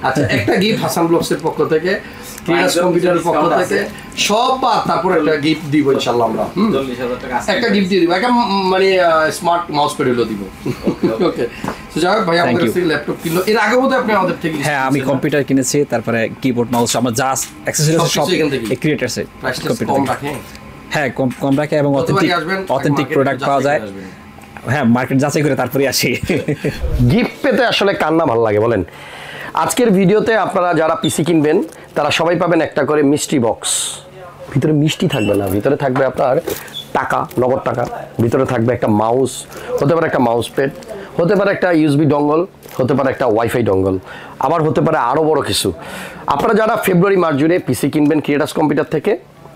আচ্ছা একটা গিফট হাসান ব্লগসের পক্ষ থেকে, ক্রিয়াস কম্পিউটারের পক্ষ থেকে সব তারপর একটা গিফট দিব ইনশাআল্লাহ আমরা। 40,000 টাকা একটা গিফট দিয়ে দিব, একটা মানে স্মার্ট মাউস প্যাড হলো দিব। ওকে তো যাই হোক ভাই, আমাদের কাছে ল্যাপটপ কিনলো এর আগে বোধহয় আপনি আমাদের থেকে। হ্যাঁ আমি কম্পিউটার কিনেছি, তারপরে কিবোর্ড মাউস আমার যা অ্যাকসেসরিজ সব এই ক্রিয়েটারস এর কম রাখে। হ্যাঁ কম রাখে এবং অথেন্টিক প্রোডাক্ট পাওয়া যায়। হ্যাঁ মার্কেট যাচাই করে তারপরে আসি। গিফট পেতে আসলে কার না ভালো লাগে বলেন? আজকের ভিডিওতে আপনারা যারা পিসি কিনবেন তারা সবাই পাবেন একটা করে মিষ্টি বক্স। ভিতরে মিষ্টি থাকবে না, ভিতরে থাকবে আপনার টাকা, নগদ টাকা। ভিতরে থাকবে একটা মাউস, হতে পারে একটা মাউস প্যাড, হতে পারে একটা ইউএসবি ডঙ্গল, হতে পারে একটা ওয়াইফাই ডঙ্গল, আবার হতে পারে আরও বড় কিছু। আপনারা যারা ফেব্রুয়ারি মাস জুড়ে পিসি কিনবেন ক্রিয়েটাস কম্পিউটার থেকে,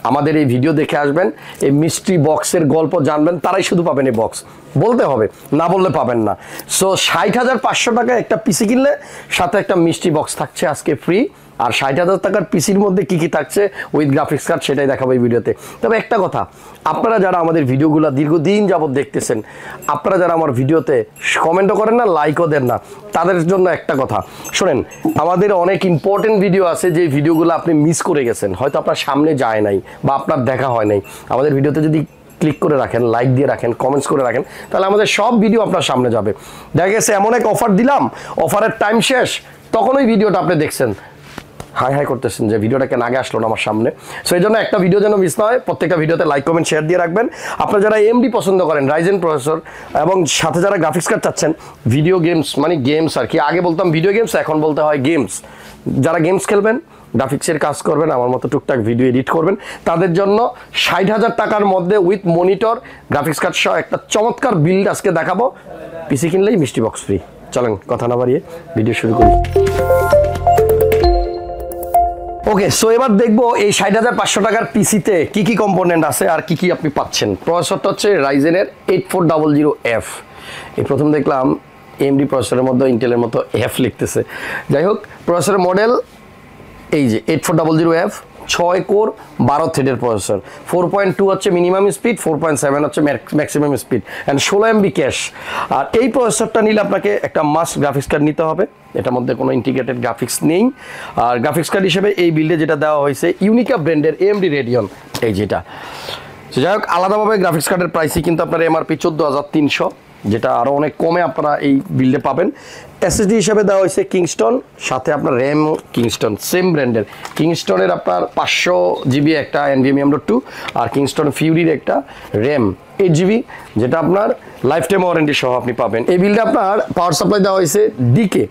আমাদের এই ভিডিও দেখে আসবেন, এই মিষ্টি বক্সের গল্প জানবেন, তারাই শুধু পাবেন এই বক্স। বলতে হবে, না বললে পাবেন না। সো 60,500 টাকায় একটা পিসি কিনলে সাথে একটা মিষ্টি বক্স থাকছে আজকে ফ্রি। আর 60,000 টাকার পিসির মধ্যে কী কী থাকছে উইথ গ্রাফিক্স কার্ড সেটাই দেখাবো এই ভিডিওতে। তবে একটা কথা, আপনারা যারা আমাদের ভিডিওগুলো দীর্ঘদিন যাবত দেখতেছেন, আপনারা যারা আমার ভিডিওতে কমেন্টও করেন না, লাইকও দেন না, তাদের জন্য একটা কথা শোনেন, আমাদের অনেক ইম্পর্টেন্ট ভিডিও আছে যে ভিডিওগুলো আপনি মিস করে গেছেন, হয়তো আপনার সামনে যায় নাই বা আপনার দেখা হয় নাই। আমাদের ভিডিওতে যদি ক্লিক করে রাখেন, লাইক দিয়ে রাখেন, কমেন্টস করে রাখেন, তাহলে আমাদের সব ভিডিও আপনার সামনে যাবে। দেখা গেছে এমন এক অফার দিলাম, অফারের টাইম শেষ, তখন ওই ভিডিওটা আপনি দেখছেন, হাই হাই করতেছেন যে ভিডিওটা কেন আগে আসলো না আমার সামনে। সো এই জন্য একটা ভিডিও যেন মিস না হয়, প্রত্যেকটা ভিডিওতে লাইক কমেন্ট শেয়ার দিয়ে রাখবেন। আপনারা যারা এমডি পছন্দ করেন, রাইজেন প্রসেসর, এবং সাথে যারা গ্রাফিক্স কার্ড চাচ্ছেন, ভিডিও গেমস মানে গেমস আর কি, আগে বলতাম ভিডিও গেমস, এখন বলতে হয় গেমস, যারা গেমস খেলবেন, গ্রাফিক্সের কাজ করবেন, আমার মতো টুকটাক ভিডিও এডিট করবেন, তাদের জন্য 60,000 টাকার মধ্যে উইথ মনিটর, গ্রাফিক্স কার্ড সহ একটা চমৎকার বিল্ড আজকে দেখাবো। পিসি কিনলেই মিষ্টি বক্স ফ্রি। চলেন কথা না বাড়িয়ে ভিডিও শুরু করি। ওকে, সো এবার দেখবো এই 60,500 টাকার পিসিতে কি কি কম্পোনেন্ট আছে আর কি কি আপনি পাচ্ছেন। প্রসেসরটা হচ্ছে রাইজেনের 8400F। এই প্রথম দেখলাম এমডি প্রসেসরের মধ্যে ইন্টেলের মতো এফ লিখতেছে। যাই হোক, প্রসেসরের মডেল এই যে 8400F, 6 কোর 12 থ্রেডের প্রসেসর, 4.2 হচ্ছে মিনিমাম স্পিড, 4.7 হচ্ছে maximum speed, and 16 MB cache. আর এই প্রসেসরটা নিলে আপনাকে একটা মাস্ট গ্রাফিক্স কার্ড নিতে হবে, এটার মধ্যে কোনো ইন্টিগ্রেটেড গ্রাফিক্স নেই। আর গ্রাফিক্স কার্ড হিসেবে এই বিল্ডে যেটা দেওয়া হয়েছে ইউনিকা ব্র্যান্ডের AMD রেডিয়ন, এই যেটা। যাই হোক, আলাদাভাবে গ্রাফিক্স কার্ডের প্রাইসই কিন্তু আপনার MRP 14,300, যেটা আরও অনেক কমে আপনারা এই বিল্ডে পাবেন। SSD হিসেবে দেওয়া হয়েছে কিংস্টন, সাথে আপনার র্যাম কিংস্টন, সেম ব্র্যান্ডের। কিংস্টনের আপনার 500 GB একটা NVMe M.2 আর কিংস্টন ফিউরির একটা র্যাম 8 GB, যেটা আপনার লাইফ টাইম ওয়ারেন্টি সহ আপনি পাবেন। এই বিল্ডে আপনার পাওয়ার সাপ্লাই দেওয়া হয়েছে ডিকে,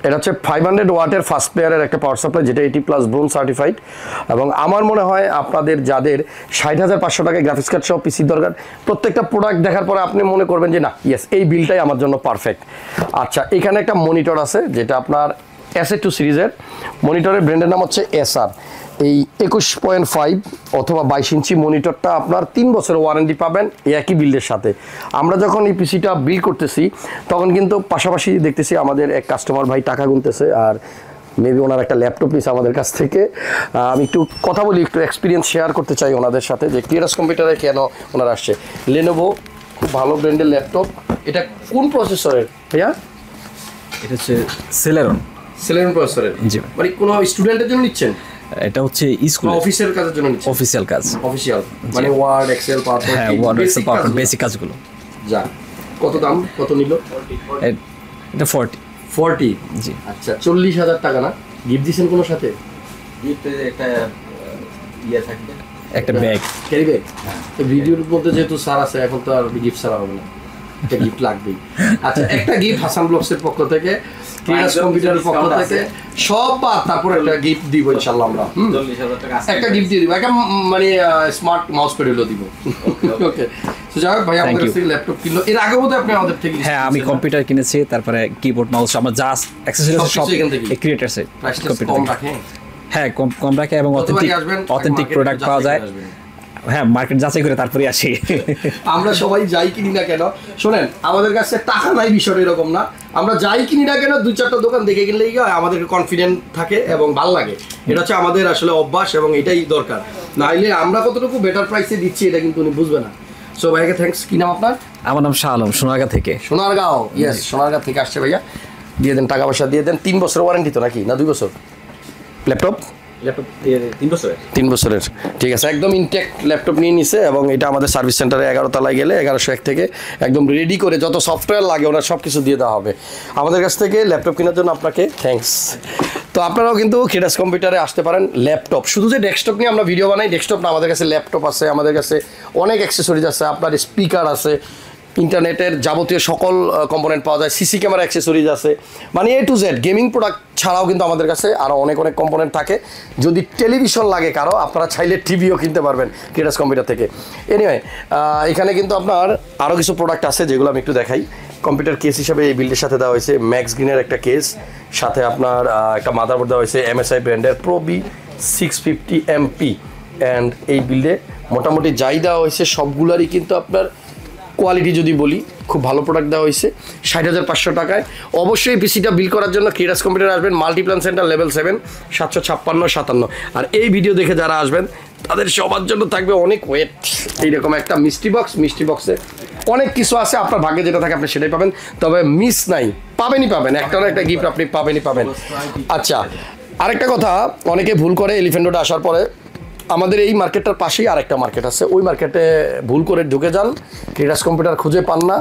এটা হচ্ছে 500 ওয়াটের ফার্স্ট প্লেয়ারের একটা পাওয়ার সাপ্লাই, যেটা 80+ ব্রোঞ্জ সার্টিফাইড। এবং আমার মনে হয় আপনাদের যাদের 60,500 টাকায় গ্রাফিক্স কার্ড সহ পিসির দরকার, প্রত্যেকটা প্রোডাক্ট দেখার পরে আপনি মনে করবেন যে না, ইয়েস এই বিলটাই আমার জন্য পারফেক্ট। আচ্ছা, এখানে একটা মনিটর আছে যেটা আপনার SA2 সিরিজের। মনিটরের ব্র্যান্ডের নাম হচ্ছে SR। এই 21.5 অথবা 22 ইঞ্চি মনিটরটা আপনার 3 বছরের ওয়ারেন্টি পাবেন একই বিল্ডের সাথে। আমরা যখন এই পিসিটা বিল্ড করতেছি তখন কিন্তু পাশাপাশি দেখতেছি আমাদের এক কাস্টমার ভাই টাকা গুনতেছে, আর মেবি ওনার একটা ল্যাপটপ নিছে আমাদের কাছ থেকে। আমি একটু কথা বলি, একটু এক্সপিরিয়েন্স শেয়ার করতে চাই ওনাদের সাথে যে ক্রিয়েটাস কম্পিউটারে কেন ওনারা আসছে। লেনোভো খুব ভালো ব্র্যান্ডের ল্যাপটপ। এটা কোন প্রসেসরের ভাইয়া? এটা হচ্ছে সেলেরন প্রসেসরের। জি, মানে কোনো স্টুডেন্টের জন্য নিচ্ছেন? এটা হচ্ছে স্কুল অফিসের কাজের জন্য নিচ্ছেন? অফিসিয়াল কাজ, অফিসিয়াল মানে ওয়ার্ড, এক্সেল, পাওয়ারপয়েন্ট। হ্যাঁ, ওয়ার্ড, এক্সেল, পাওয়ারপয়েন্ট, বেসিক কাজগুলো। যা, কত দাম, কত নিল? এটা 40। জি। আচ্ছা, 40,000 টাকা না? গিফট দিয়েছেন কোনো সাথে? গিফটে একটা ইয়ে থাকবে, একটা ব্যাগ, ক্যারি ব্যাগ। ভিডিওর মধ্যে যেহেতু স্যার আছে, এখন তো আর গিফট ছাড়া হবে না, একটা গিফট লাগবেই। আচ্ছা, একটা গিফট হাসান ব্লগসের পক্ষ থেকে, ক্রিয়েটাস কম্পিউটারের পক্ষ থেকে সব তারপর একটা গিফট দিব ইনশাআল্লাহ আমরা। 40,000 টাকা একটা গিফট দিয়ে দিব, একটা মানে স্মার্ট মাউস প্যাড হলো দিব। ওকে, তো যাই হোক ভাই, আমাদের কাছে ল্যাপটপ কিনলো এর আগে বোধহয় আপনি আমাদের থেকে। হ্যাঁ আমি কম্পিউটার কিনেছি, তারপরে কিবোর্ড মাউস আমার যা অ্যাকসেসরিজ সব এই ক্রিয়েটারস এর কম রাখে। হ্যাঁ কম রাখে এবং অথেন্টিক প্রোডাক্ট পাওয়া যায়। হ্যাঁ, মার্কেট যাচাই করে তারপরে আসি। আমরা সবাই যাই কিনি না কেন, শোনেন, আমাদের কাছে টাকা নাই বিষয় এরকম না। আমরা যাই কিনি না কেন 2-4টা দোকান দেখে কিনলেই আমাদের কনফিডেন্ট থাকে এবং ভালো লাগে। এটা হচ্ছে আমাদের আসলে অভ্যাস এবং এটাই দরকার। নাইলে আমরা কতটুকু বেটার প্রাইসে দিচ্ছি এটা কিন্তু উনি বুঝবে না। সো ভাইকে থ্যাঙ্কস। কি নাম আপনার? আমার নাম শাহ আলম, সোনারগাঁ থেকে। সোনারগাঁও, ইয়েস, সোনারগাঁ থেকে আসছে ভাইয়া। দিয়ে দেন, টাকা পয়সা দিয়ে দেন। 3 বছর ওয়ারেন্টি তো নাকি, না 2 বছর ল্যাপটপ? ল্যাপটপ 3 বছরের। 3 বছরের, ঠিক আছে। একদম ইনটেক ল্যাপটপ নিয়ে নিছে এবং এটা আমাদের সার্ভিস সেন্টারে 11 তলায় গেলে 1101 থেকে একদম রেডি করে যত সফটওয়্যার লাগে ওনার সব কিছু দিয়ে দেওয়া হবে। আমাদের কাছ থেকে ল্যাপটপ কেনার জন্য আপনাকে থ্যাঙ্কস। তো আপনারাও কিন্তু ক্রেডাস কম্পিউটারে আসতে পারেন। ল্যাপটপ শুধু যে ডেস্কটপ নিয়ে আমরা ভিডিও বানাই, ডেস্কটপ না, আমাদের কাছে ল্যাপটপ আছে, আমাদের কাছে অনেক অ্যাক্সেসরিজ আছে, আপনার স্পিকার আছে, ইন্টারনেটের যাবতীয় সকল কম্পোনেন্ট পাওয়া যায়, সিসি ক্যামেরা অ্যাক্সেসরিজ আছে, মানে A to Z। Gaming product ছাড়াও কিন্তু আমাদের কাছে আরও অনেক অনেক কম্পোনেন্ট থাকে। যদি টেলিভিশন লাগে কারো, আপনারা চাইলে টিভিও কিনতে পারবেন ক্রেডাস কম্পিউটার থেকে। এনিওয়ে, এখানে কিন্তু আপনার আরও কিছু প্রোডাক্ট আছে যেগুলো আমি একটু দেখাই। কম্পিউটার কেস হিসাবে এই বিল্ডের সাথে দেওয়া হয়েছে ম্যাক্স গ্রিনের একটা কেস, সাথে আপনার একটা মাদারবোর্ড দেওয়া হয়েছে MSI ব্র্যান্ডের Pro B650 MP। অ্যান্ড এই বিল্ডে মোটামুটি যাই দেওয়া হয়েছে সবগুলারই কিন্তু আপনার কোয়ালিটি যদি বলি খুব ভালো প্রোডাক্ট দেওয়া হয়েছে 60,500 টাকায়। অবশ্যই পিসিটা বিল করার জন্য ক্রেডাস কম্পিউটার আসবেন, মাল্টিপ্ল্যান সেন্টার লেভেল 7, 756-57। আর এই ভিডিও দেখে যারা আসবেন তাদের সবার জন্য থাকবে অনেক ওয়েট, এইরকম একটা মিষ্টি বক্স। মিষ্টি বক্সে অনেক কিছু আছে, আপনার ভাগ্যে যেটা থাকে আপনি সেটাই পাবেন, তবে মিস নাই, পাবেনই পাবেন, একটা না একটা গিফট আপনি পাবেনই পাবেন। আচ্ছা, আরেকটা কথা, অনেকে ভুল করে এলিফ্যান্ট রোডে আসার পরে, আমাদের এই মার্কেটটার পাশেই আরেকটা মার্কেট আছে, ওই মার্কেটে ভুল করে ঢুকে যান, ক্রেডাস কম্পিউটার খুঁজে পান না,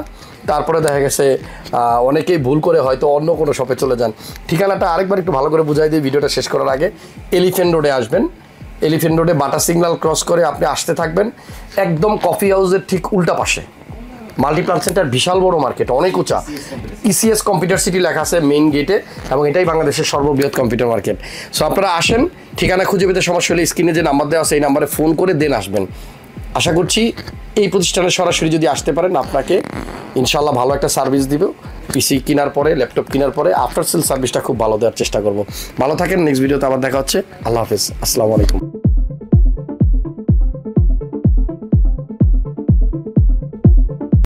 তারপরে দেখা গেছে অনেকেই ভুল করে হয়তো অন্য কোনো শপে চলে যান। ঠিকানাটা আরেকবার একটু ভালো করে বুঝাই দিই ভিডিওটা শেষ করার আগে। এলিফ্যান্ট রোডে আসবেন, এলিফ্যান্ট রোডে বাটার সিগন্যাল ক্রস করে আপনি আসতে থাকবেন, একদম কফি হাউসের ঠিক উল্টা পাশে মাল্টিপ্ল্যান সেন্টার, বিশাল বড় মার্কেট, অনেক উঁচা। ECS কম্পিউটার সিটি লেখা আছে মেইন গেটে, এবং এটাই বাংলাদেশের সর্ববৃহৎ কম্পিউটার মার্কেট। সো আপনারা আসেন, ঠিকানা খুঁজে পেতে সমস্যা হলে স্ক্রিনে যে নাম্বার দেওয়া আছে এই নাম্বারে ফোন করে দেন আসবেন। আশা করছি এই প্রতিষ্ঠানে সরাসরি যদি আসতে পারেন আপনাকে ইনশাল্লাহ ভালো একটা সার্ভিস দিব। পিসি কেনার পরে, ল্যাপটপ কেনার পরে আফটার সেল সার্ভিসটা খুব ভালো দেওয়ার চেষ্টা করব। ভালো থাকেন, নেক্সট ভিডিওতে আবার দেখা হচ্ছে। আল্লাহ হাফেজ, আসসালামু আলাইকুম।